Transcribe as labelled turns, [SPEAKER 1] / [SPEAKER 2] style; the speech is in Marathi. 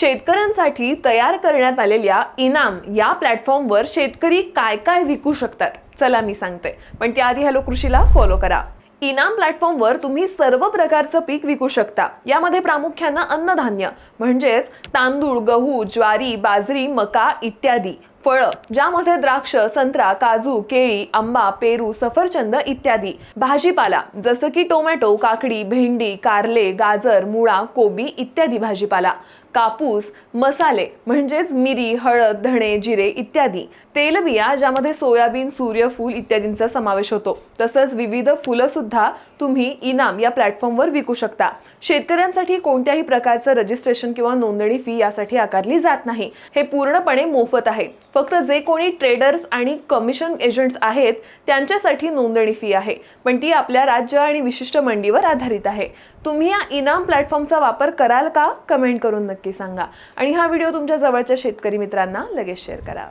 [SPEAKER 1] शेतकऱ्यांसाठी तयार करण्यात आलेल्या इनाम या प्लॅटफॉर्मवर शेतकरी काय काय विकू शकतात चला मी सांगते, पण त्याआधी हॅलो कृषीला फॉलो करा। इनाम प्लॅटफॉर्मवर तुम्ही सर्व प्रकारचं पीक विकू शकता। यामध्ये प्रामुख्याने अन्नधान्य म्हणजेच तांदूळ, गहू, ज्वारी, बाजरी, मका इत्यादी, फळ ज्यामध्ये द्राक्ष, संत्रा, काजू, केळी, आंबा, पेरू, सफरचंद इत्यादी, भाजीपाला जसं की टोमॅटो, काकडी, भेंडी, कारले, गाजर, मुळा, कोबी इत्यादी भाजीपाला, कापूस, मसाले म्हणजेच मिरी, हळद, धणे, जिरे इत्यादी, तेलबिया ज्यामध्ये सोयाबीन, सूर्यफूल इत्यादींचा समावेश होतो। तसंच विविध फुलं सुद्धा तुम्ही इनाम या प्लॅटफॉर्मवर विकू शकता। शेतकऱ्यांसाठी कोणत्याही प्रकारचं रजिस्ट्रेशन किंवा नोंदणी फी यासाठी आकारली जात नाही। हे पूर्णपणे मोफत आहे। फक्त जे कोणी ट्रेडर्स आणि कमिशन एजंट्स आहेत त्यांच्यासाठी नोंदणी फी आहे, पण ती आपल्या राज्य आणि विशिष्ट मंडीवर आधारित आहे। तुम्ही या इनाम प्लॅटफॉर्मचा वापर कराल का? कमेंट करून नक्की सांगा आणि हा व्हिडिओ तुमच्या जवळच्या शेतकरी मित्रांना लगेच शेअर करा।